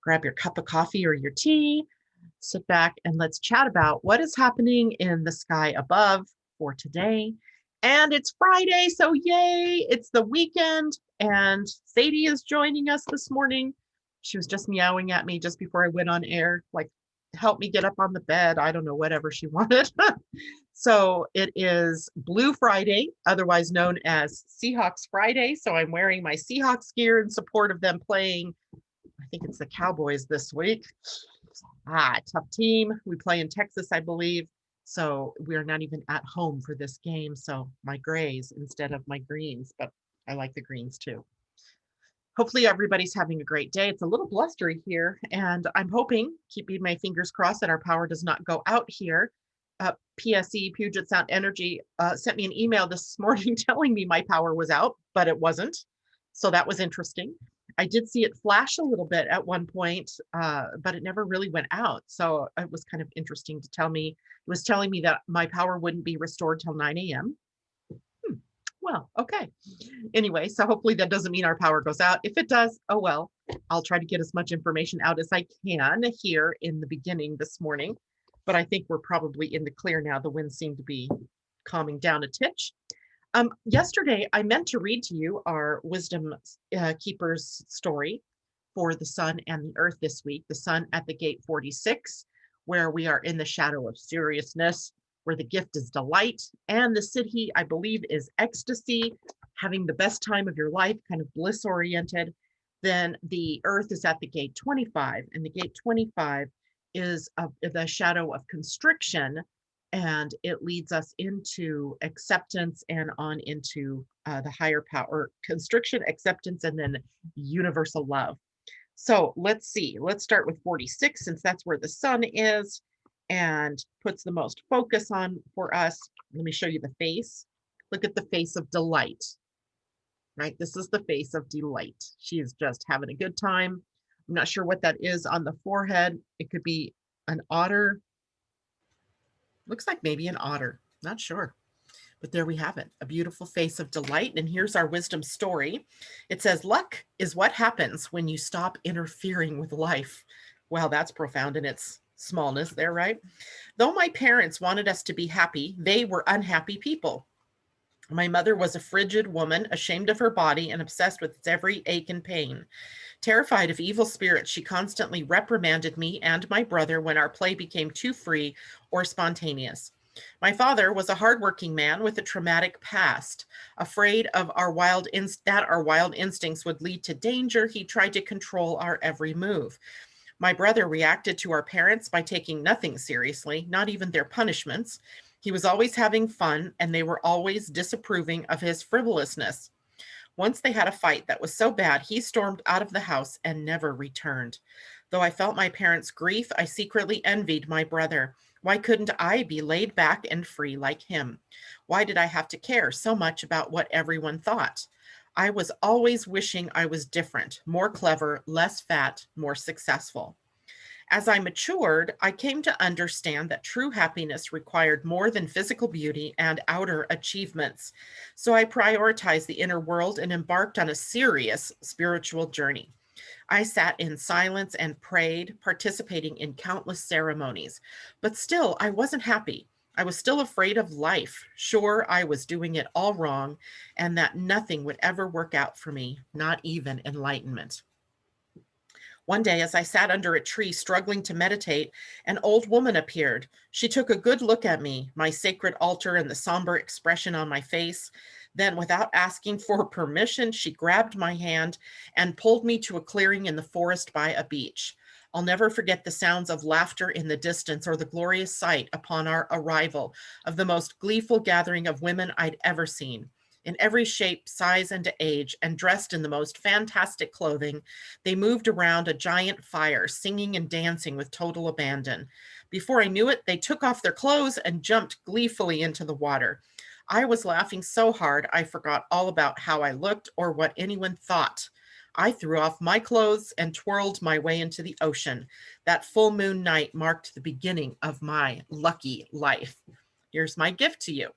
Grab your cup of coffee or your tea, sit back, and let's chat about what is happening in the sky above for today. And it's Friday, so yay, it's the weekend, and Sadie is joining us this morning. She was just meowing at me just before I went on air, like, help me get up on the bed. I don't know, whatever she wanted. So it is Blue Friday, otherwise known as Seahawks Friday. So I'm wearing my Seahawks gear in support of them playing, I think it's the Cowboys this week. Tough team. We play in Texas, I believe. So we're not even at home for this game. So my grays instead of my greens, but I like the greens too. Hopefully everybody's having a great day. It's a little blustery here, and I'm hoping, keeping my fingers crossed, that our power does not go out here. PSE, Puget Sound Energy, sent me an email this morning telling me my power was out, but it wasn't. So that was interesting. I did see it flash a little bit at one point, but it never really went out. So it was kind of interesting to tell me. It was telling me that my power wouldn't be restored till 9 a.m. Well, okay. Anyway, so hopefully that doesn't mean our power goes out. If it does, oh well, I'll try to get as much information out as I can here in the beginning this morning. But I think we're probably in the clear now. The winds seem to be calming down a titch. Yesterday, I meant to read to you our Wisdom Keepers story for the Sun and the Earth this week. The Sun at the gate 46, where we are in the shadow of seriousness, where the gift is delight, and the Siddhi, I believe, is ecstasy, having the best time of your life, kind of bliss-oriented. Then the Earth is at the gate 25, and the gate 25 is the shadow of constriction, and it leads us into acceptance and on into the higher power, constriction, acceptance, and then universal love. So let's see, let's start with 46, since that's where the Sun is and puts the most focus on for us. Let me show you the face. Look at the face of delight, right? This is the face of delight. She is just having a good time. I'm not sure what that is on the forehead. It could be an otter. Looks like maybe an otter, not sure. But there we have it, a beautiful face of delight. And here's our wisdom story. It says, luck is what happens when you stop interfering with life. Wow, that's profound in its smallness there, right? Though my parents wanted us to be happy, they were unhappy people. My mother was a frigid woman, ashamed of her body and obsessed with its every ache and pain. Terrified of evil spirits, she constantly reprimanded me and my brother when our play became too free or spontaneous. My father was a hardworking man with a traumatic past. Afraid of our wild instincts would lead to danger, he tried to control our every move. My brother reacted to our parents by taking nothing seriously, not even their punishments. He was always having fun, and they were always disapproving of his frivolousness. Once they had a fight that was so bad, he stormed out of the house and never returned. Though I felt my parents' grief, I secretly envied my brother. Why couldn't I be laid back and free like him? Why did I have to care so much about what everyone thought? I was always wishing I was different, more clever, less fat, more successful. As I matured, I came to understand that true happiness required more than physical beauty and outer achievements. So I prioritized the inner world and embarked on a serious spiritual journey. I sat in silence and prayed, participating in countless ceremonies. But still, I wasn't happy. I was still afraid of life, sure I was doing it all wrong, and that nothing would ever work out for me, not even enlightenment. One day, as I sat under a tree struggling to meditate, an old woman appeared. She took a good look at me, my sacred altar and the somber expression on my face. Then, without asking for permission, she grabbed my hand and pulled me to a clearing in the forest by a beach. I'll never forget the sounds of laughter in the distance or the glorious sight upon our arrival of the most gleeful gathering of women I'd ever seen. In every shape, size, and age, and dressed in the most fantastic clothing, they moved around a giant fire, singing and dancing with total abandon. Before I knew it, they took off their clothes and jumped gleefully into the water. I was laughing so hard I forgot all about how I looked or what anyone thought. I threw off my clothes and twirled my way into the ocean. That full moon night marked the beginning of my lucky life. Here's my gift to you.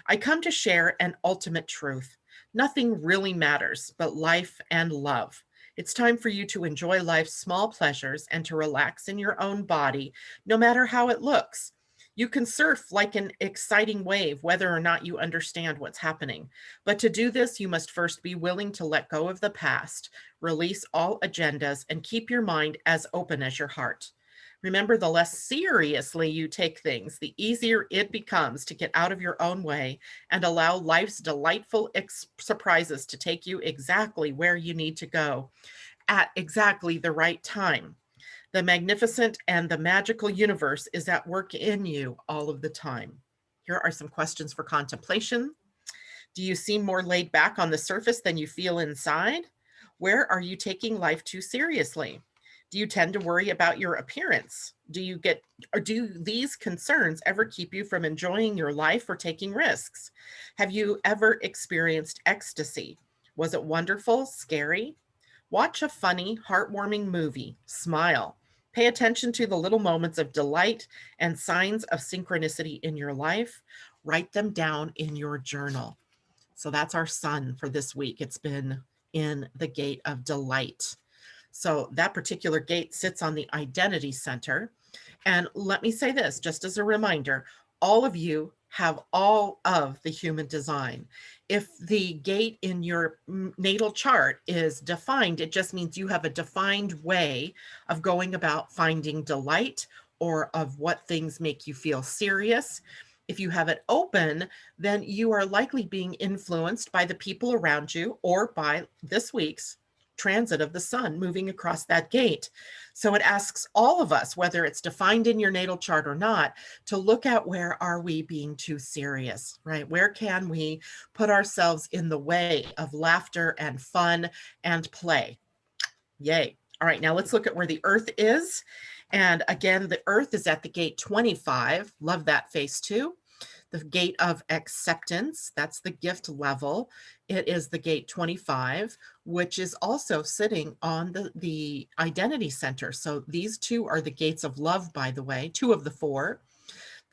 I come to share an ultimate truth. Nothing really matters but life and love. It's time for you to enjoy life's small pleasures and to relax in your own body, no matter how it looks. You can surf like an exciting wave, whether or not you understand what's happening. But to do this, you must first be willing to let go of the past, release all agendas, and keep your mind as open as your heart. Remember, the less seriously you take things, the easier it becomes to get out of your own way and allow life's delightful surprises to take you exactly where you need to go at exactly the right time. The magnificent and the magical universe is at work in you all of the time. Here are some questions for contemplation. Do you seem more laid back on the surface than you feel inside? Where are you taking life too seriously? Do you tend to worry about your appearance? Do these concerns ever keep you from enjoying your life or taking risks? Have you ever experienced ecstasy? Was it wonderful, scary? Watch a funny, heartwarming movie. Smile. Pay attention to the little moments of delight and signs of synchronicity in your life. Write them down in your journal. So that's our sun for this week. It's been in the gate of delight. So that particular gate sits on the identity center. And let me say this, just as a reminder, all of you have all of the human design. If the gate in your natal chart is defined, it just means you have a defined way of going about finding delight or of what things make you feel serious. If you have it open, then you are likely being influenced by the people around you or by this week's transit of the sun moving across that gate. So it asks all of us, whether it's defined in your natal chart or not, to look at where are we being too serious, right? Where can we put ourselves in the way of laughter and fun and play? Yay. All right, now let's look at where the Earth is. And again, the Earth is at the gate 25. Love that face too. The gate of acceptance, that's the gift level. It is the gate 25, which is also sitting on the identity center. So these two are the gates of love, by the way, two of the four.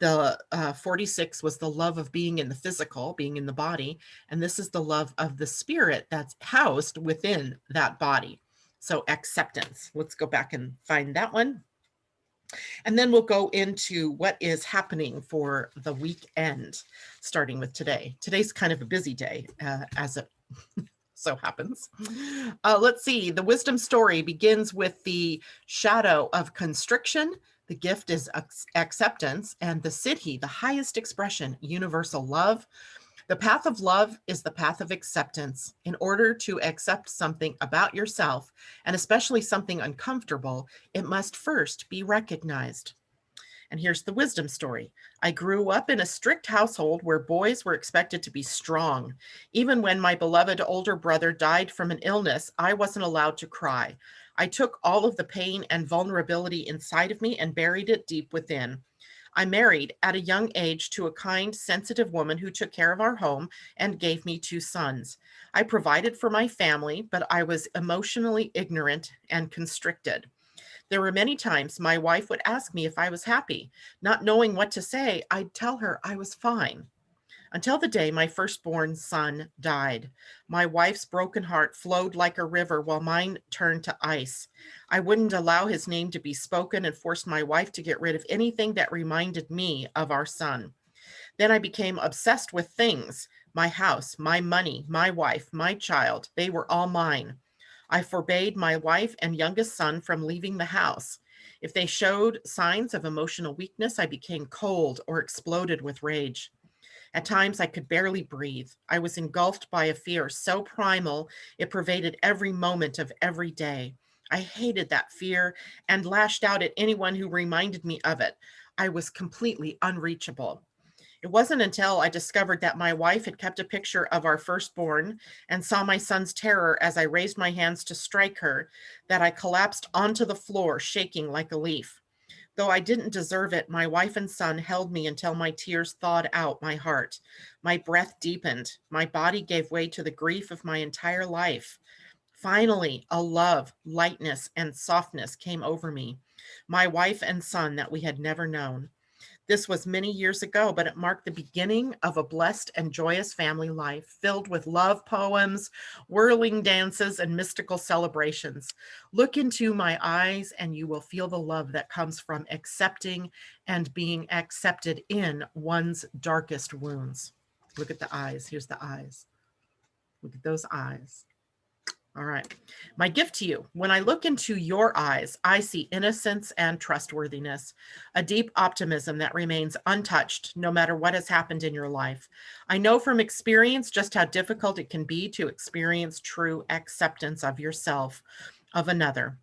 The 46 was the love of being in the physical, being in the body. And this is the love of the spirit that's housed within that body. So acceptance. Let's go back and find that one. And then we'll go into what is happening for the weekend, starting with today. Today's kind of a busy day, as it so happens. Let's see. The wisdom story begins with the shadow of constriction. The gift is acceptance, and the siddhi, the highest expression, universal love. The path of love is the path of acceptance. In order to accept something about yourself, and especially something uncomfortable, it must first be recognized. And here's the wisdom story. I grew up in a strict household where boys were expected to be strong. Even when my beloved older brother died from an illness, I wasn't allowed to cry. I took all of the pain and vulnerability inside of me and buried it deep within. I married at a young age to a kind, sensitive woman who took care of our home and gave me two sons. I provided for my family, but I was emotionally ignorant and constricted. There were many times my wife would ask me if I was happy. Not knowing what to say, I'd tell her I was fine. Until the day my firstborn son died. My wife's broken heart flowed like a river while mine turned to ice. I wouldn't allow his name to be spoken and forced my wife to get rid of anything that reminded me of our son. Then I became obsessed with things. My house, my money, my wife, my child, they were all mine. I forbade my wife and youngest son from leaving the house. If they showed signs of emotional weakness, I became cold or exploded with rage. At times, I could barely breathe. I was engulfed by a fear so primal, it pervaded every moment of every day. I hated that fear and lashed out at anyone who reminded me of it. I was completely unreachable. It wasn't until I discovered that my wife had kept a picture of our firstborn and saw my son's terror as I raised my hands to strike her that I collapsed onto the floor, shaking like a leaf. Though I didn't deserve it, my wife and son held me until my tears thawed out my heart. My breath deepened. My body gave way to the grief of my entire life. Finally, a love, lightness, and softness came over me. My wife and son that we had never known. This was many years ago, but it marked the beginning of a blessed and joyous family life filled with love poems, whirling dances, and mystical celebrations. Look into my eyes and you will feel the love that comes from accepting and being accepted in one's darkest wounds. Look at the eyes. Here's the eyes. Look at those eyes. All right. My gift to you. When I look into your eyes, I see innocence and trustworthiness, a deep optimism that remains untouched no matter what has happened in your life. I know from experience just how difficult it can be to experience true acceptance of yourself, of another.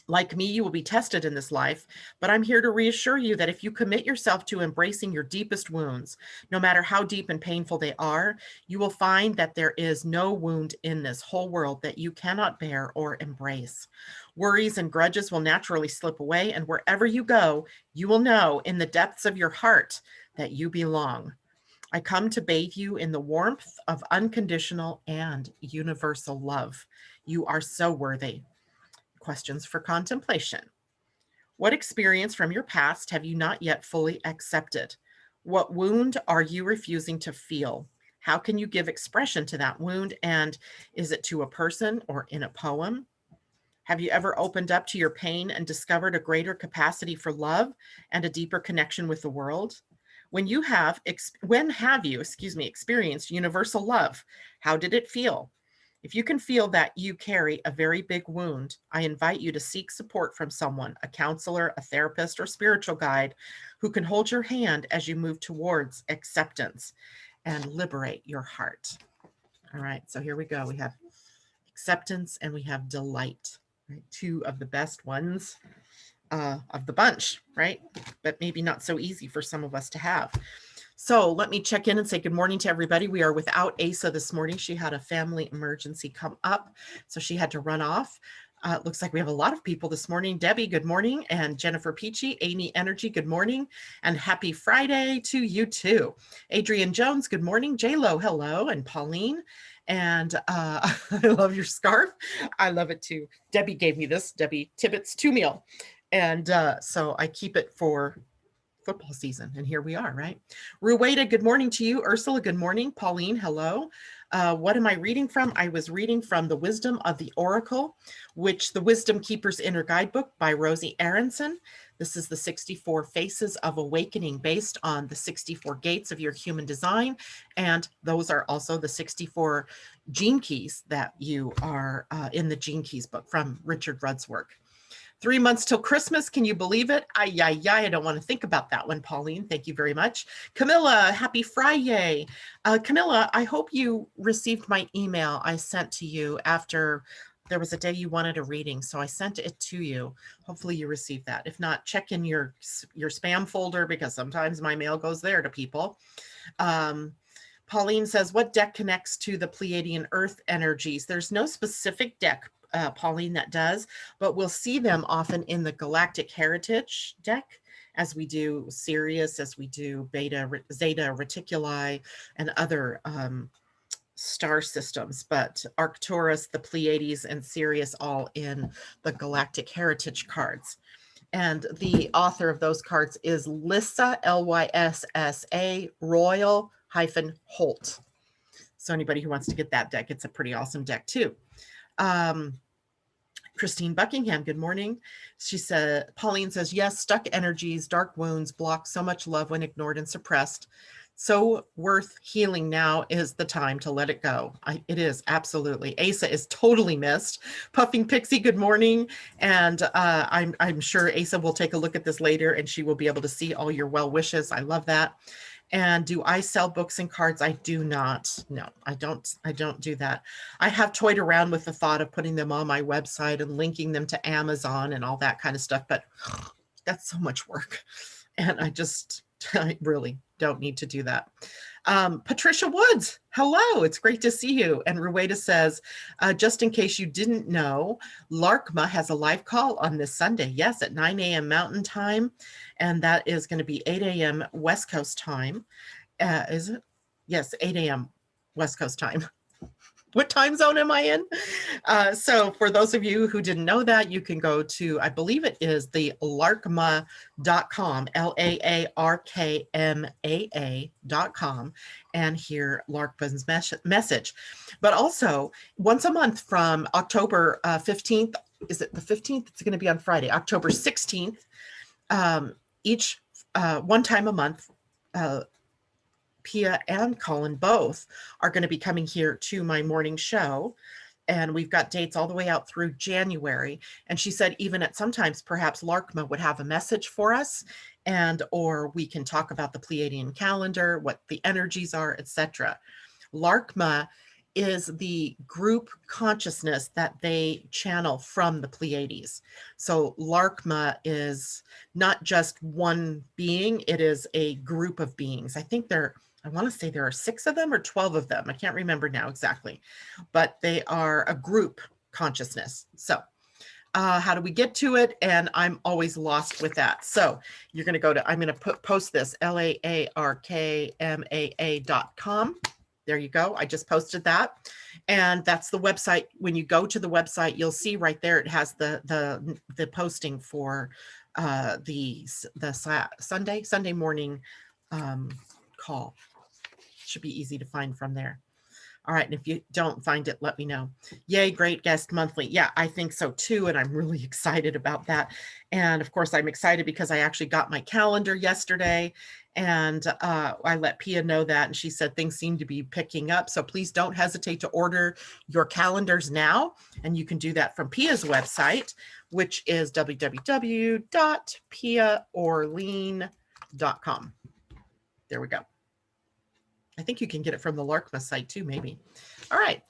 Like me, you will be tested in this life, but I'm here to reassure you that if you commit yourself to embracing your deepest wounds, no matter how deep and painful they are, you will find that there is no wound in this whole world that you cannot bear or embrace. Worries and grudges will naturally slip away, and wherever you go, you will know in the depths of your heart that you belong. I come to bathe you in the warmth of unconditional and universal love. You are so worthy. Questions for contemplation. What experience from your past have you not yet fully accepted? What wound are you refusing to feel? How can you give expression to that wound? And is it to a person or in a poem? Have you ever opened up to your pain and discovered a greater capacity for love and a deeper connection with the world? When have you, experienced universal love? How did it feel? If you can feel that you carry a very big wound, I invite you to seek support from someone, a counselor, a therapist, or spiritual guide who can hold your hand as you move towards acceptance and liberate your heart. All right, so here we go. We have acceptance and we have delight, right? Two of the best ones of the bunch, right? But maybe not so easy for some of us to have. So let me check in and say good morning to everybody. We are without Asa this morning. She had a family emergency come up, so she had to run off. It looks like we have a lot of people this morning. Debbie, good morning. And Jennifer Peachy, Amy Energy, good morning. And happy Friday to you too. Adrian Jones, good morning. J-Lo, hello. And Pauline. And I love your scarf. I love it too. Debbie gave me this, Debbie Tibbetts 2-meal. And so I keep it for football season. And here we are, right? Rueda, good morning to you. Ursula, good morning. Pauline, hello. What am I reading from? I was reading from The Wisdom of the Oracle, which the Wisdom Keeper's Inner Guidebook by Rosie Aronson. This is the 64 Faces of Awakening based on the 64 gates of your human design. And those are also the 64 gene keys that you are in the Gene Keys book from Richard Rudd's work. 3 months till Christmas. Can you believe it? I don't want to think about that one, Pauline. Thank you very much. Camilla, happy Friday. Camilla, I hope you received my email I sent to you after there was a day you wanted a reading. So I sent it to you. Hopefully you received that. If not, check in your spam folder because sometimes my mail goes there to people. Pauline says, what deck connects to the Pleiadian-Earth energies? There's no specific deck, Pauline, that does, but we'll see them often in the Galactic Heritage deck as we do Sirius, as we do Beta, Zeta, Reticuli, and other star systems, but Arcturus, the Pleiades, and Sirius all in the Galactic Heritage cards. And the author of those cards is Lyssa, Lyssa, Royal-Holt. So anybody who wants to get that deck, it's a pretty awesome deck too. Christine Buckingham, good morning. She said, Pauline says, yes, stuck energies, dark wounds, block so much love when ignored and suppressed. So worth healing. Now is the time to let it go. It is, absolutely. Asa is totally missed. Puffing Pixie, good morning. And I'm sure Asa will take a look at this later and she will be able to see all your well wishes. I love that. And do I sell books and cards? I do not. No, I don't do that. I have toyed around with the thought of putting them on my website and linking them to Amazon and all that kind of stuff, but that's so much work. And I really don't need to do that. Patricia Woods, hello, it's great to see you. And Rueda says, just in case you didn't know, LARCMA has a live call on this Sunday. Yes, at 9 a.m. Mountain Time. And that is going to be 8 a.m. West Coast time. Is it? Yes, 8 a.m. West Coast time. What time zone am I in? So for those of you who didn't know that, you can go to, I believe it is the larkma.com, LAARKMAA.com, and hear Larkma's message. But also, once a month from October 15th, is it the 15th? It's going to be on Friday, October 16th, each one time a month, Pia and Colin both are going to be coming here to my morning show. And we've got dates all the way out through January. And she said, even at sometimes perhaps Larkma would have a message for us, and or we can talk about the Pleiadian calendar, what the energies are, etc. Larkma is the group consciousness that they channel from the Pleiades. So Larkma is not just one being, it is a group of beings. I want to say there are 6 of them or 12 of them. I can't remember now exactly, but they are a group consciousness. So how do we get to it? And I'm always lost with that. So you're going to go to, I'm going to post this, LAARKMAA.com. There you go. I just posted that. And that's the website. When you go to the website, you'll see right there, it has the posting for the Sunday morning call. Should be easy to find from there. All right. And if you don't find it, let me know. Yay, great guest monthly. Yeah, I think so too. And I'm really excited about that. And of course, I'm excited because I actually got my calendar yesterday, and I let Pia know that. And she said things seem to be picking up. So please don't hesitate to order your calendars now. And you can do that from Pia's website, which is www.piaorlean.com. There we go. I think you can get it from the Larkma site too, maybe. All right.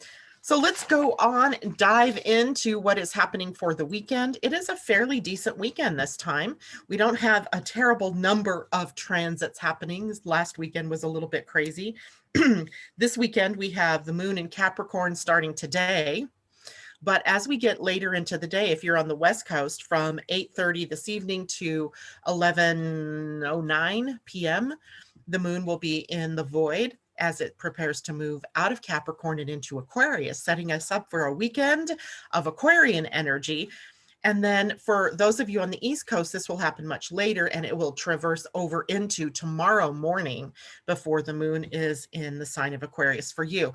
So let's go on and dive into what is happening for the weekend. It is a fairly decent weekend this time. We don't have a terrible number of transits happening. Last weekend was a little bit crazy. This weekend, we have the moon in Capricorn starting today. But as we get later into the day, if you're on the West Coast, from 8:30 this evening to 11:09 p.m., the moon will be in the void as it prepares to move out of Capricorn and into Aquarius, setting us up for a weekend of Aquarian energy. And then for those of you on the East Coast, this will happen much later, and it will traverse over into tomorrow morning before the moon is in the sign of Aquarius for you.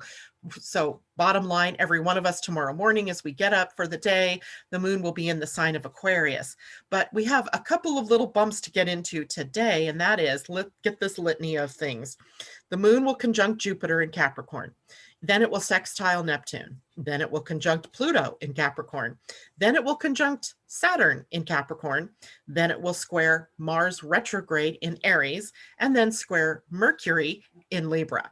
So bottom line, every one of us tomorrow morning, as we get up for the day, the moon will be in the sign of Aquarius. But we have a couple of little bumps to get into today, and that is, let's get this litany of things. The moon will conjunct Jupiter in Capricorn. Then it will sextile Neptune. Then it will conjunct Pluto in Capricorn. Then it will conjunct Saturn in Capricorn. Then it will square Mars retrograde in Aries, and then square Mercury in Libra.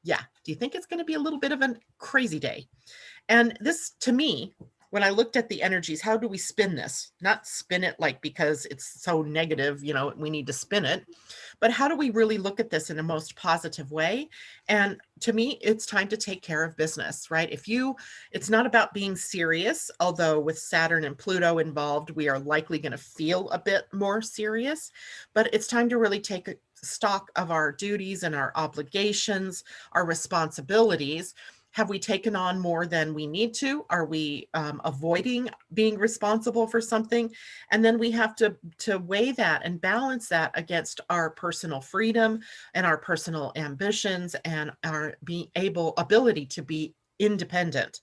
Yeah, do you think it's going to be a little bit of a crazy day? And this, to me, when I looked at the energies, how do we spin this? Not spin it like because it's so negative, you know, we need to spin it, but how do we really look at this in a most positive way? And to me, it's time to take care of business, right? It's not about being serious, although with Saturn and Pluto involved, we are likely going to feel a bit more serious, but it's time to really take a stock of our duties and our obligations, our responsibilities. Have we taken on more than we need to? Are we avoiding being responsible for something? And then we have to weigh that and balance that against our personal freedom and our personal ambitions and our ability to be independent.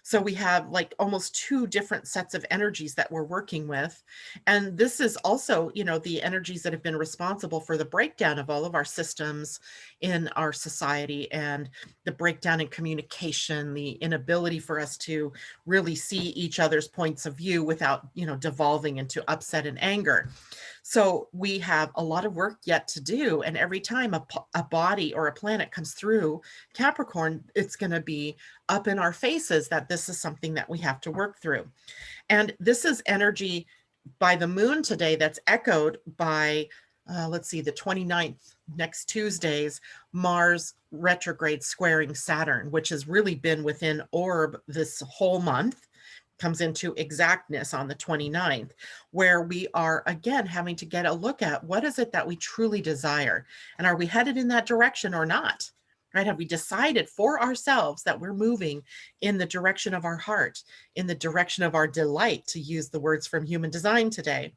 So we have like almost 2 different sets of energies that we're working with. And this is also, you know, the energies that have been responsible for the breakdown of all of our systems in our society, and the breakdown in communication, the inability for us to really see each other's points of view without, you know, devolving into upset and anger. So we have a lot of work yet to do. And every time a body or a planet comes through Capricorn, it's going to be up in our faces that this is something that we have to work through. And this is energy by the moon today that's echoed by, let's see, the 29th, next Tuesday's Mars retrograde squaring Saturn, which has really been within orb this whole month. Comes into exactness on the 29th, where we are again having to get a look at what is it that we truly desire, and are we headed in that direction or not? right? Have we decided for ourselves that we're moving in the direction of our heart, in the direction of our delight, to use the words from Human Design today?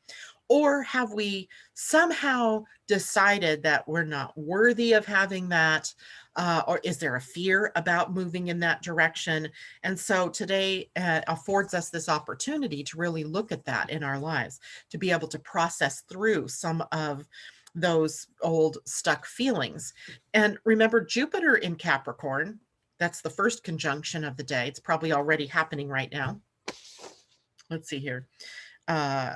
Or have we somehow decided that we're not worthy of having that? Or is there a fear about moving in that direction? And so today affords us this opportunity to really look at that in our lives, to be able to process through some of those old stuck feelings. And remember, Jupiter in Capricorn, that's the first conjunction of the day. It's probably already happening right now. Let's see here.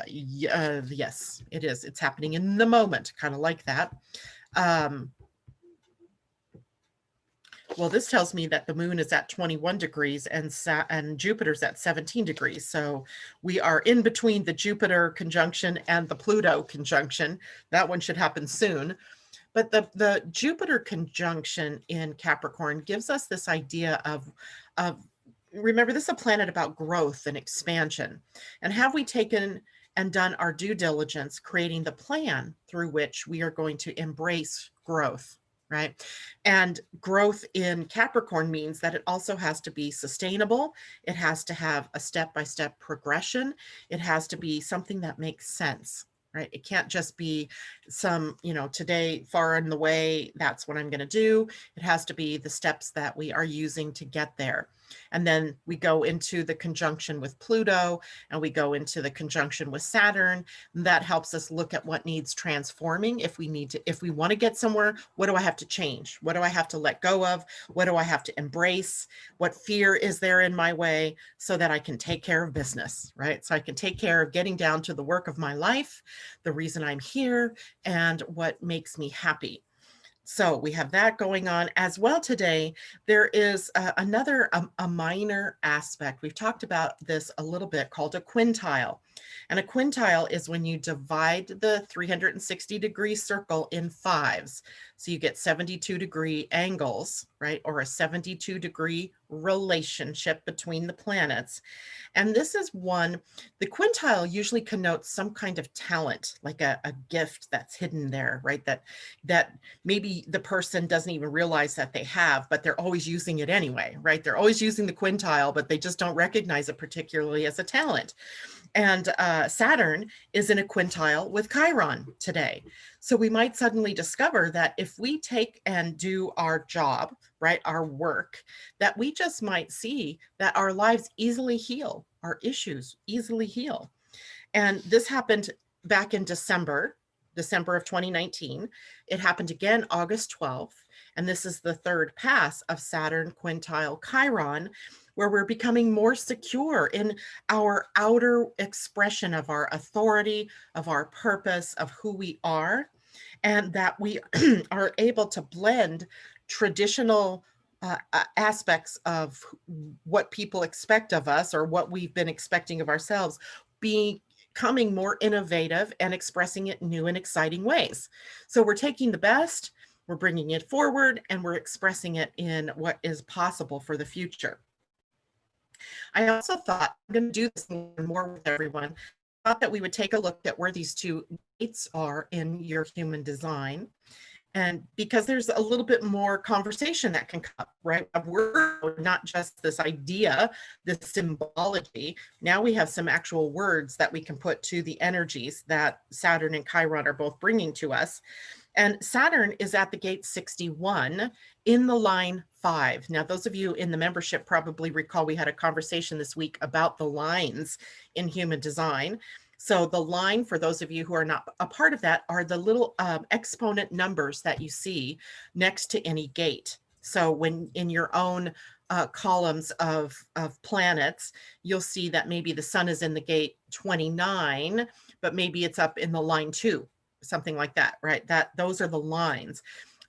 Yes, it is. It's happening in the moment, kind of like that. Well, this tells me that the moon is at 21 degrees and Jupiter's at 17 degrees. So we are in between the Jupiter conjunction and the Pluto conjunction. That one should happen soon. But the Jupiter conjunction in Capricorn gives us this idea of remember, this is a planet about growth and expansion. And have we taken and done our due diligence creating the plan through which we are going to embrace growth, right? And growth in Capricorn means that it also has to be sustainable. It has to have a step-by-step progression. It has to be something that makes sense, right? It can't just be some, today, far in the way, that's what I'm going to do. It has to be the steps that we are using to get there. And then we go into the conjunction with Pluto, and we go into the conjunction with Saturn. That helps us look at what needs transforming. If we want to get somewhere, what do I have to change? What do I have to let go of? What do I have to embrace? What fear is there in my way so that I can take care of business, right? So I can take care of getting down to the work of my life, the reason I'm here, and what makes me happy. So we have that going on as well today. There is another minor aspect. We've talked about this a little bit, called a quintile. And a quintile is when you divide the 360-degree circle in fives. So you get 72-degree angles, right? Or a 72-degree relationship between the planets. And this is one, the quintile usually connotes some kind of talent, like a gift that's hidden there, right? That maybe the person doesn't even realize that they have, but they're always using it anyway, right? They're always using the quintile, but they just don't recognize it particularly as a talent. And Saturn is in a quintile with Chiron today. So we might suddenly discover that if we take and do our job, right, our work, that we just might see that our lives easily heal, our issues easily heal. And this happened back in December of 2019. It happened again August 12th. And this is the third pass of Saturn quintile Chiron, where we're becoming more secure in our outer expression of our authority, of our purpose, of who we are, and that we are able to blend traditional aspects of what people expect of us, or what we've been expecting of ourselves, becoming more innovative and expressing it in new and exciting ways. So we're taking the best, we're bringing it forward, and we're expressing it in what is possible for the future. I also thought, I'm going to do this more and more with everyone, thought that we would take a look at where these two gates are in your human design. And because there's a little bit more conversation that can come, right? We're not just this idea, this symbology. Now we have some actual words that we can put to the energies that Saturn and Chiron are both bringing to us. And Saturn is at the gate 61 in the line 5. Now, those of you in the membership probably recall we had a conversation this week about the lines in human design. So the line, for those of you who are not a part of that, are the little exponent numbers that you see next to any gate. So when in your own columns of planets, you'll see that maybe the sun is in the gate 29, but maybe it's up in the line 2. Something like that, right? Those are the lines.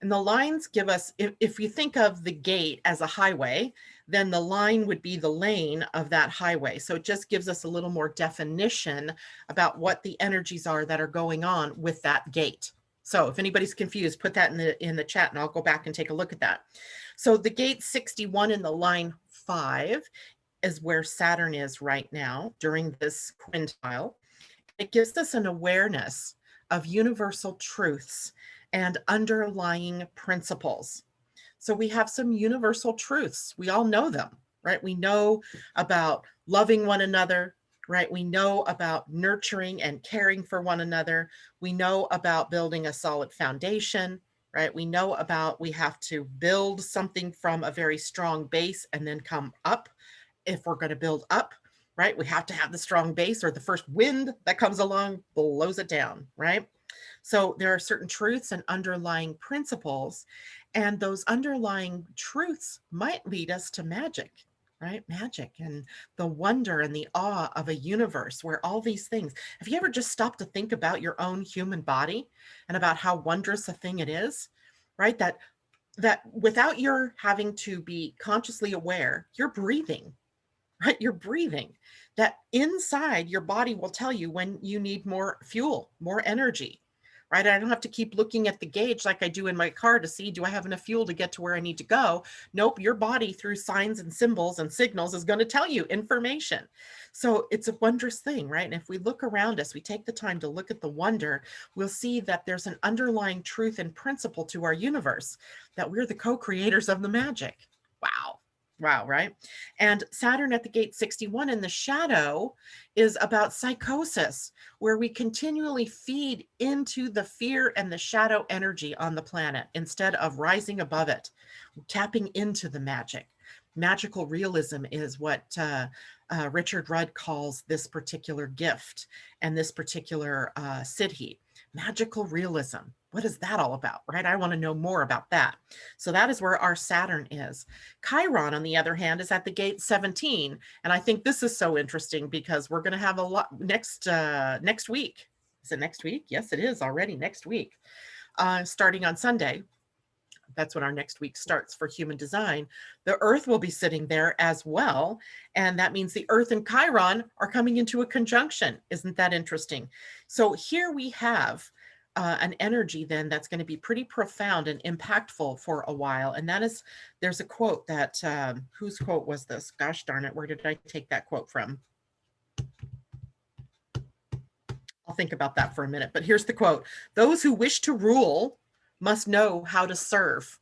And the lines give us, if you think of the gate as a highway, then the line would be the lane of that highway. So it just gives us a little more definition about what the energies are that are going on with that gate. So if anybody's confused, put that in the chat and I'll go back and take a look at that. So the gate 61 in the line 5 is where Saturn is right now during this quintile. It gives us an awareness of universal truths and underlying principles. So we have some universal truths. We all know them, right? We know about loving one another, right? We know about nurturing and caring for one another. We know about building a solid foundation, right? We know about we have to build something from a very strong base and then come up. If we're going to build up, right, we have to have the strong base, or the first wind that comes along blows it down, right? So there are certain truths and underlying principles, and those underlying truths might lead us to magic, right? Magic and the wonder and the awe of a universe where all these things. Have you ever just stopped to think about your own human body and about how wondrous a thing it is, right? That without your having to be consciously aware, you're breathing, right? You're breathing. That inside your body will tell you when you need more fuel, more energy, right? I don't have to keep looking at the gauge like I do in my car to see, do I have enough fuel to get to where I need to go? Nope, your body through signs and symbols and signals is going to tell you information. So it's a wondrous thing, right? And if we look around us, we take the time to look at the wonder, we'll see that there's an underlying truth and principle to our universe, that we're the co-creators of the magic. Wow. Wow, right? And Saturn at the gate 61 in the shadow is about psychosis, where we continually feed into the fear and the shadow energy on the planet instead of rising above it, tapping into the magic. Magical realism is what Richard Rudd calls this particular gift and this particular siddhi. Magical realism. What is that all about, right? I want to know more about that. So that is where our Saturn is. Chiron, on the other hand, is at the gate 17. And I think this is so interesting because we're going to have a lot next week. Is it next week? Yes, it is already next week. Starting on Sunday. That's when our next week starts for human design. The Earth will be sitting there as well. And that means the Earth and Chiron are coming into a conjunction. Isn't that interesting? So here we have an energy then that's going to be pretty profound and impactful for a while. And that is, there's a quote that, whose quote was this? Gosh darn it, where did I take that quote from? I'll think about that for a minute, but here's the quote. Those who wish to rule must know how to serve.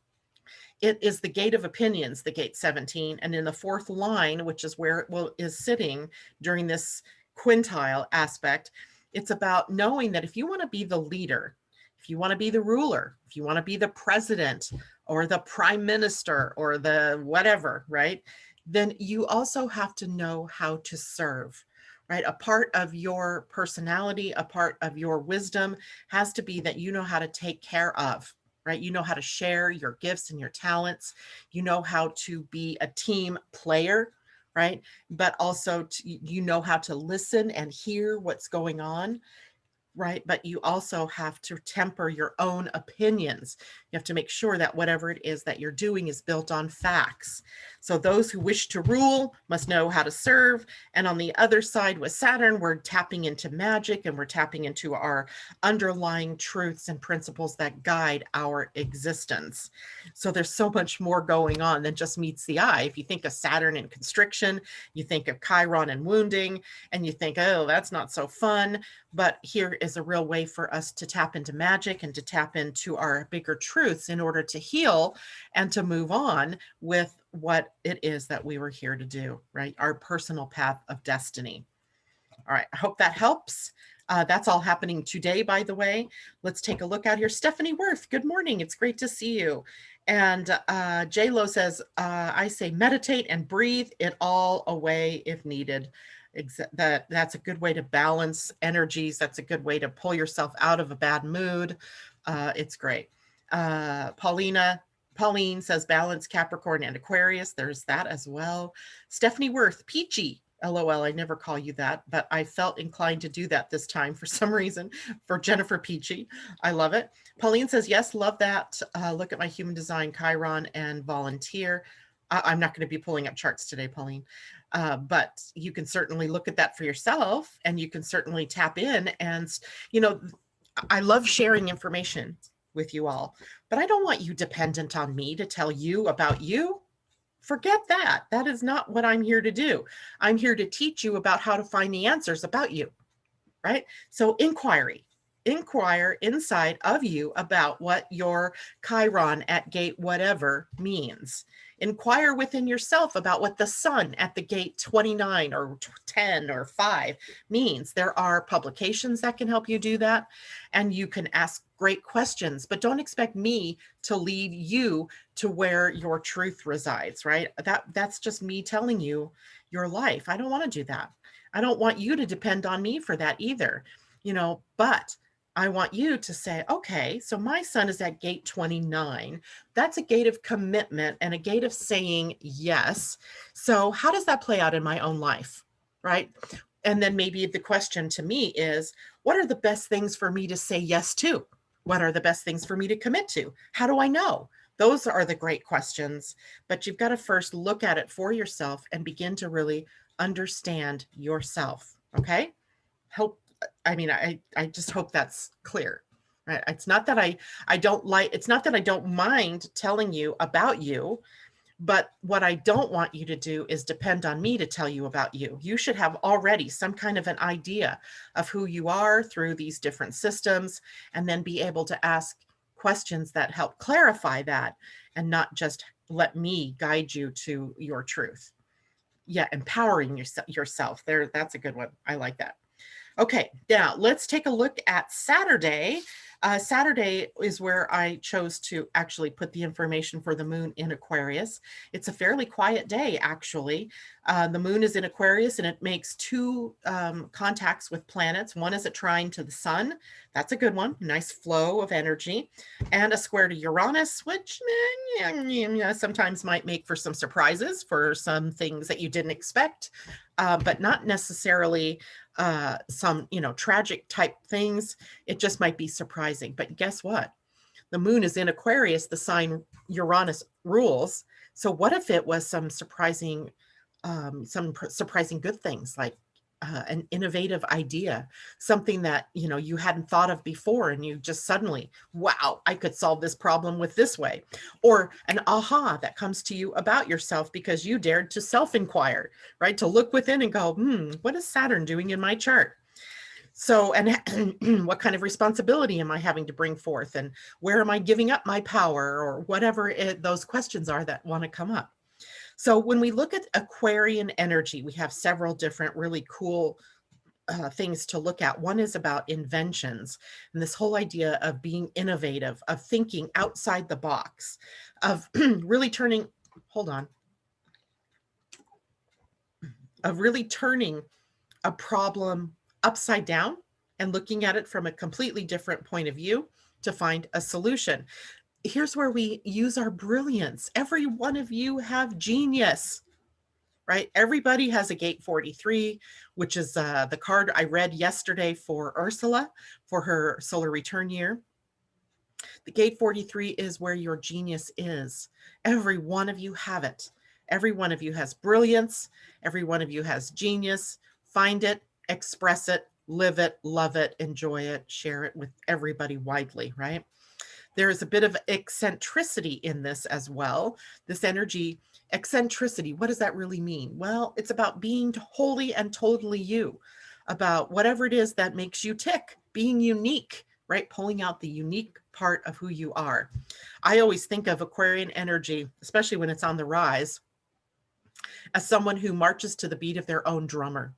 It is the gate of opinions, the gate 17, and in the fourth line, which is where it is sitting during this quintile aspect, it's about knowing that if you want to be the leader, if you want to be the ruler, if you want to be the president or the prime minister or the whatever, right, then you also have to know how to serve. Right? A part of your personality, a part of your wisdom has to be that you know how to take care of, right? You know how to share your gifts and your talents. You know how to be a team player, right? But also you know how to listen and hear what's going on, right? But you also have to temper your own opinions. You have to make sure that whatever it is that you're doing is built on facts. So those who wish to rule must know how to serve. And on the other side with Saturn, we're tapping into magic and we're tapping into our underlying truths and principles that guide our existence. So there's so much more going on than just meets the eye. If you think of Saturn and constriction, you think of Chiron and wounding, and you think, oh, that's not so fun. But here is a real way for us to tap into magic and to tap into our bigger truths in order to heal and to move on with what it is that we were here to do, right? Our personal path of destiny. All right, I hope that helps. That's all happening today, by the way. Let's take a look out here. Stephanie Worth, good morning. It's great to see you. And J-Lo says, I say meditate and breathe it all away if needed. That's a good way to balance energies. That's a good way to pull yourself out of a bad mood. It's great. Pauline says balance Capricorn and Aquarius. There's that as well. Stephanie Worth, peachy. LOL, I never call you that, but I felt inclined to do that this time for some reason for Jennifer Peachy. I love it. Pauline says, yes, love that. Look at my human design, Chiron, and volunteer. I'm not going to be pulling up charts today, Pauline, but you can certainly look at that for yourself and you can certainly tap in. And, you know, I love sharing information with you all, but I don't want you dependent on me to tell you about you. Forget that. That is not what I'm here to do. I'm here to teach you about how to find the answers about you, right? So inquiry inquire inside of you about what your Chiron at gate whatever means. Inquire within yourself about what the sun at the gate 29 or 10 or 5 means. There are publications that can help you do that, and you can ask great questions, but don't expect me to lead you to where your truth resides, right? That's just me telling you your life. I don't want to do that. I don't want you to depend on me for that either, but I want you to say, okay, so my son is at gate 29. That's a gate of commitment and a gate of saying yes. So how does that play out in my own life, right? And then maybe the question to me is, what are the best things for me to say yes to? What are the best things for me to commit to? How do I know? Those are the great questions, but you've got to first look at it for yourself and begin to really understand yourself. Okay. I just hope that's clear, right? It's not that it's not that I don't mind telling you about you, but what I don't want you to do is depend on me to tell you about you. You should have already some kind of an idea of who you are through these different systems, and then be able to ask questions that help clarify that and not just let me guide you to your truth. Yeah, empowering yourself there. That's a good one. I like that. Okay, now let's take a look at Saturday. Saturday is where I chose to actually put the information for the moon in Aquarius. It's a fairly quiet day, actually. The moon is in Aquarius and it makes two contacts with planets. One is a trine to the sun. That's a good one. Nice flow of energy. And a square to Uranus, which sometimes might make for some surprises for some things that you didn't expect, but not necessarily some, tragic type things. It just might be surprising. But guess what? The moon is in Aquarius, the sign Uranus rules. So what if it was some surprising good things, like an innovative idea, something that, you hadn't thought of before, and you just suddenly, wow, I could solve this problem with this way, or an aha that comes to you about yourself because you dared to self-inquire, right? To look within and go, what is Saturn doing in my chart? So, and what kind of responsibility am I having to bring forth, and where am I giving up my power, or whatever those questions are that want to come up. So when we look at Aquarian energy, we have several different really cool things to look at. One is about inventions and this whole idea of being innovative, of thinking outside the box, of really turning a problem upside down and looking at it from a completely different point of view to find a solution. Here's where we use our brilliance. Every one of you have genius, right? Everybody has a gate 43, which is the card I read yesterday for Ursula for her solar return year. The gate 43 is where your genius is. Every one of you have it. Every one of you has brilliance. Every one of you has genius. Find it, express it, live it, love it, enjoy it, share it with everybody widely, right? There is a bit of eccentricity in this as well. This energy, eccentricity, what does that really mean? Well, it's about being wholly and totally you, about whatever it is that makes you tick, being unique, right? Pulling out the unique part of who you are. I always think of Aquarian energy, especially when it's on the rise, as someone who marches to the beat of their own drummer.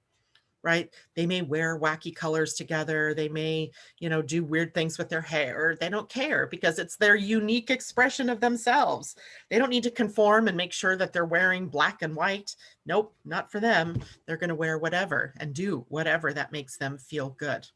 Right? They may wear wacky colors together. They may, do weird things with their hair. They don't care because it's their unique expression of themselves. They don't need to conform and make sure that they're wearing black and white. Nope, not for them. They're going to wear whatever and do whatever that makes them feel good.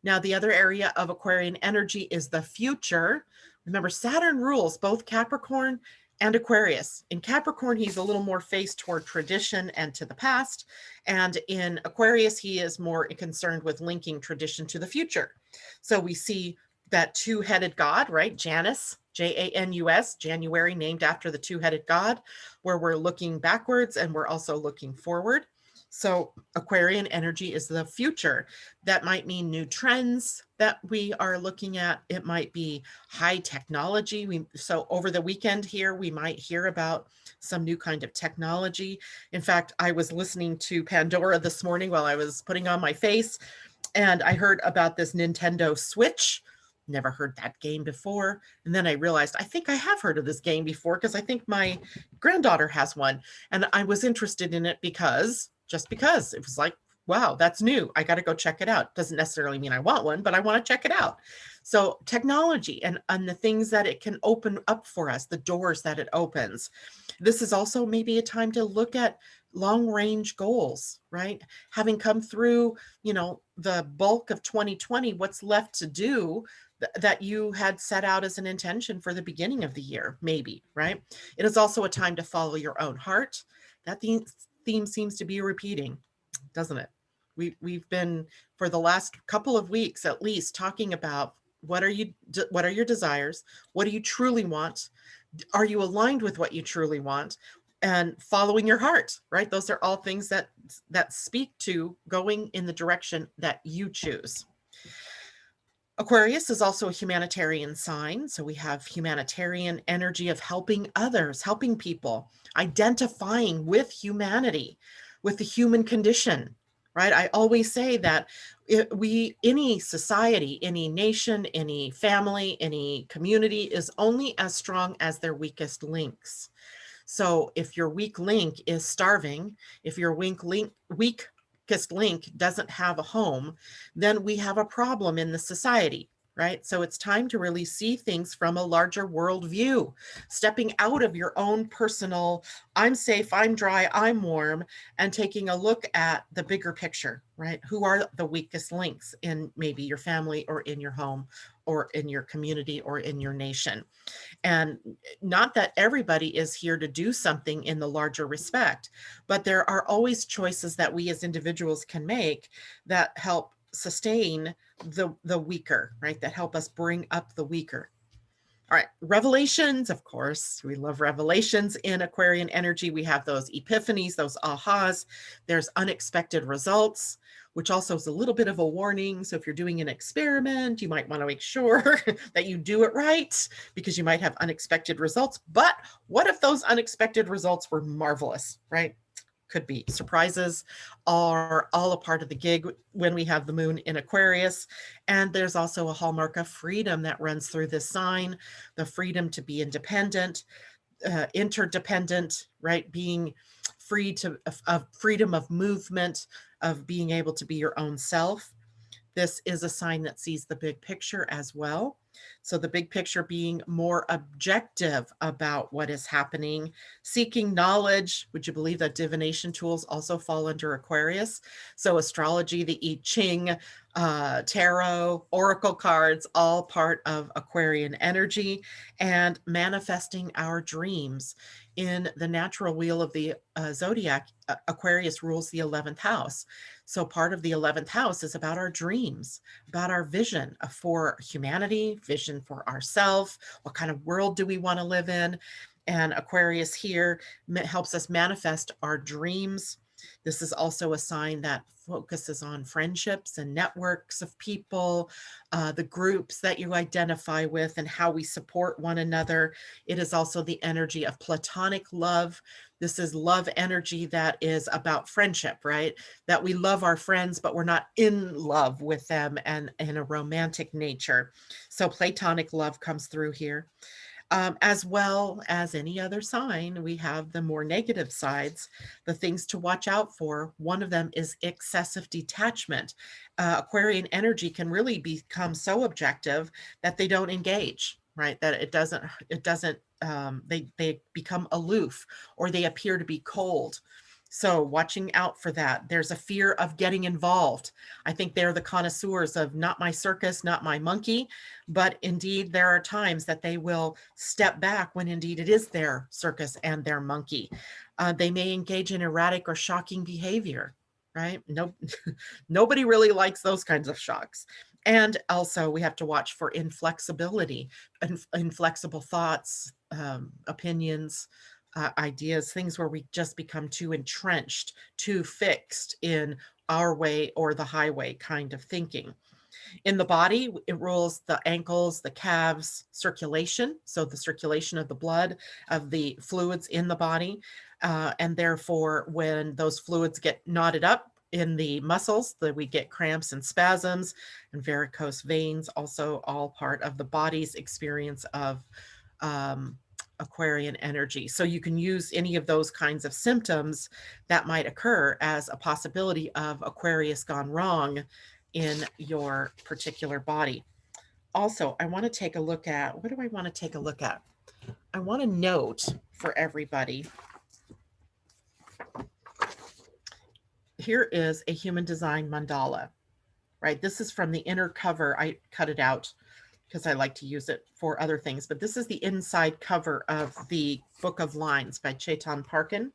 Now, the other area of Aquarian energy is the future. Remember, Saturn rules both Capricorn and Aquarius. In Capricorn, he's a little more faced toward tradition and to the past. And in Aquarius, he is more concerned with linking tradition to the future. So we see that two-headed god, right? Janus, Janus, January, named after the two-headed god, where we're looking backwards and we're also looking forward. So Aquarian energy is the future. That might mean new trends that we are looking at. It might be high technology. So over the weekend here, we might hear about some new kind of technology. In fact, I was listening to Pandora this morning while I was putting on my face, And I heard about this Nintendo Switch. Never heard that game before. And then I realized I think I have heard of this game before because I think my granddaughter has one. And I was interested in it just because it was like, wow, that's new. I got to go check it out. Doesn't necessarily mean I want one, but I want to check it out. So technology and the things that it can open up for us, the doors that it opens. This is also maybe a time to look at long range goals, right? Having come through, the bulk of 2020, what's left to do that you had set out as an intention for the beginning of the year, maybe, right? It is also a time to follow your own heart. That theme seems to be repeating, doesn't it? We've been, for the last couple of weeks at least, talking about what are your desires? What do you truly want? Are you aligned with what you truly want? And following your heart, right? Those are all things that speak to going in the direction that you choose. Aquarius is also a humanitarian sign. So we have humanitarian energy of helping others, helping people, identifying with humanity, with the human condition, right? I always say that any society, any nation, any family, any community is only as strong as their weakest links. So if your weak link is starving, if your weakest link doesn't have a home, then we have a problem in the society, right? So it's time to really see things from a larger world view, stepping out of your own personal, I'm safe, I'm dry, I'm warm, and taking a look at the bigger picture, right? Who are the weakest links in maybe your family or in your home or in your community or in your nation? And not that everybody is here to do something in the larger respect, but there are always choices that we as individuals can make that help sustain the weaker, right? That help us bring up the weaker. All right, revelations, of course, we love revelations in Aquarian energy. We have those epiphanies, those ahas. There's unexpected results, which also is a little bit of a warning. So if you're doing an experiment, you might want to make sure that you do it right because you might have unexpected results. But what if those unexpected results were marvelous, right? Could be. Surprises are all a part of the gig when we have the moon in Aquarius. And there's also a hallmark of freedom that runs through this sign, the freedom to be independent, interdependent, right? Being free of freedom of movement, of being able to be your own self. This is a sign that sees the big picture as well. So the big picture being more objective about what is happening, seeking knowledge. Would you believe that divination tools also fall under Aquarius? So astrology, the I Ching, tarot, oracle cards, all part of Aquarian energy, and manifesting our dreams. In the natural wheel of the zodiac, Aquarius rules the 11th house. So part of the 11th house is about our dreams, about our vision for humanity, vision for ourselves. What kind of world do we want to live in? And Aquarius here helps us manifest our dreams. This is also a sign that focuses on friendships and networks of people, the groups that you identify with and how we support one another. It is also the energy of platonic love. This is love energy that is about friendship, right? That we love our friends, but we're not in love with them and in a romantic nature. So platonic love comes through here. As well as any other sign, we have the more negative sides, the things to watch out for. One of them is excessive detachment. Aquarian energy can really become so objective that they don't engage, right? That it doesn't, they become aloof or they appear to be cold. So watching out for that. There's a fear of getting involved. I think they're the connoisseurs of not my circus, not my monkey, but indeed there are times that they will step back when indeed it is their circus and their monkey. They may engage in erratic or shocking behavior, right? No, nobody really likes those kinds of shocks. And also we have to watch for inflexibility, inflexible thoughts, opinions, ideas, things where we just become too entrenched, too fixed in our way or the highway kind of thinking. In the body, it rules the ankles, the calves, circulation. So the circulation of the blood, of the fluids in the body. And therefore, when those fluids get knotted up, in the muscles, that we get cramps and spasms, and varicose veins, also all part of the body's experience of Aquarian energy. So you can use any of those kinds of symptoms that might occur as a possibility of Aquarius gone wrong in your particular body. Also, I want to take a look at, what do I want to take a look at? I want to note for everybody, here is a human design mandala, right? This is from the inner cover. I cut it out because I like to use it for other things, but this is the inside cover of the Book of Lines by Chetan Parkin.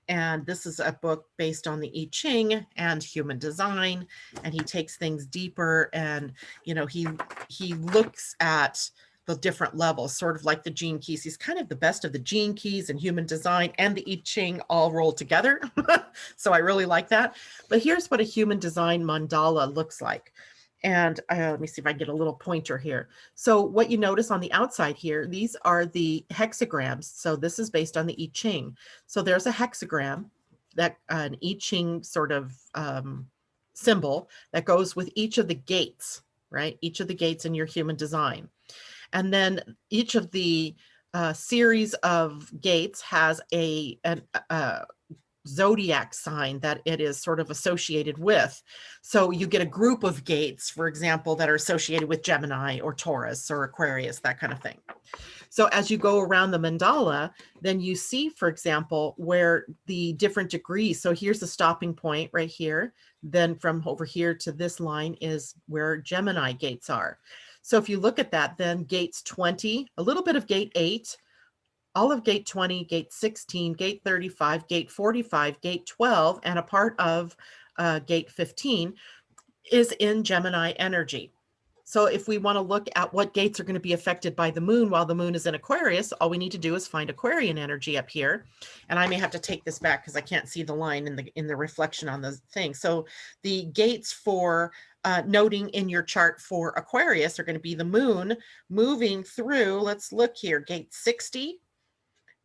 And this is a book based on the I Ching and human design. And he takes things deeper, and, you know, he looks at the different levels, sort of like the gene keys. He's kind of the best of the gene keys and human design and the I Ching all rolled together. So I really like that. But here's what a human design mandala looks like. And let me see if I can get a little pointer here. So what you notice on the outside here, these are the hexagrams. So this is based on the I Ching. So there's a hexagram, that an I Ching sort of symbol that goes with each of the gates, right? Each of the gates in your human design. And then each of the series of gates has a zodiac sign that it is sort of associated with. So you get a group of gates, for example, that are associated with Gemini or Taurus or Aquarius, that kind of thing. So as you go around the mandala, then you see, for example, where the different degrees. So here's the stopping point right here. Then from over here to this line is where Gemini gates are. So if you look at that, then gates 20, a little bit of gate 8, all of gate 20, gate 16, gate 35, gate 45, gate 12, and a part of gate 15 is in Gemini energy. So if we want to look at what gates are going to be affected by the moon while the moon is in Aquarius, all we need to do is find Aquarian energy up here. And I may have to take this back because I can't see the line in the reflection on the thing. So the gates for noting in your chart for Aquarius are going to be the moon moving through, let's look here, gate 60,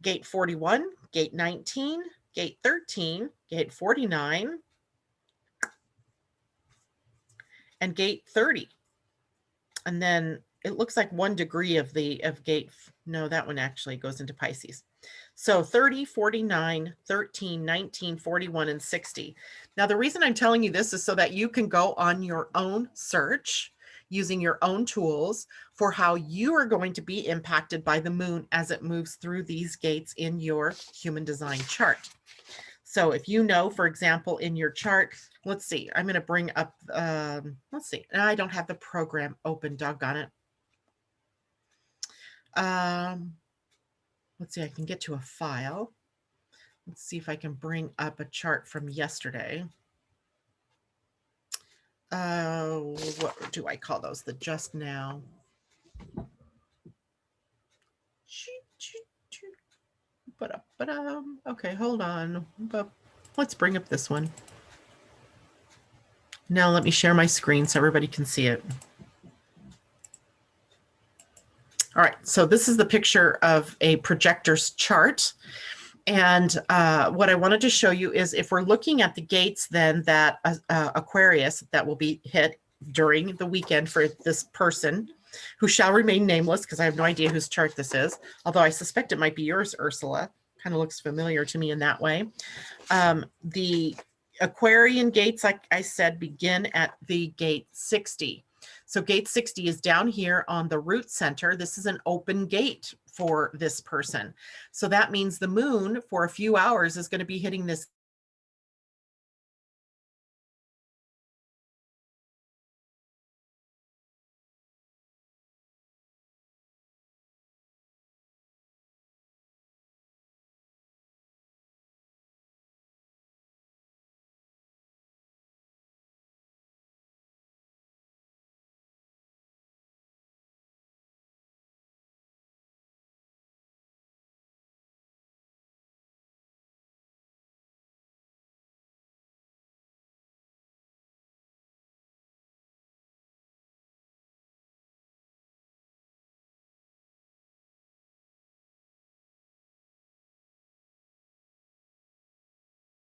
gate 41, gate 19, gate 13, gate 49, and gate 30. And then it looks like 1 degree of gate, no, that one actually goes into Pisces. So 30, 49, 13, 19, 41, and 60. Now, the reason I'm telling you this is so that you can go on your own search using your own tools for how you are going to be impacted by the moon as it moves through these gates in your human design chart. So if you know, for example, in your chart, let's see, I'm going to bring up, let's see, I don't have the program open, doggone it. Let's see, I can get to a file. Let's see if I can bring up a chart from yesterday. What do I call those? The just now. Okay, hold on. Let's bring up this one. Now let me share my screen so everybody can see it. All right, so this is the picture of a projector's chart. And what I wanted to show you is if we're looking at the gates then that Aquarius that will be hit during the weekend for this person who shall remain nameless because I have no idea whose chart this is, although I suspect it might be yours, Ursula. Kind of looks familiar to me in that way. The Aquarian gates, like I said, begin at the gate 60. So gate 60 is down here on the root center. This is an open gate for this person. So that means the moon for a few hours is going to be hitting this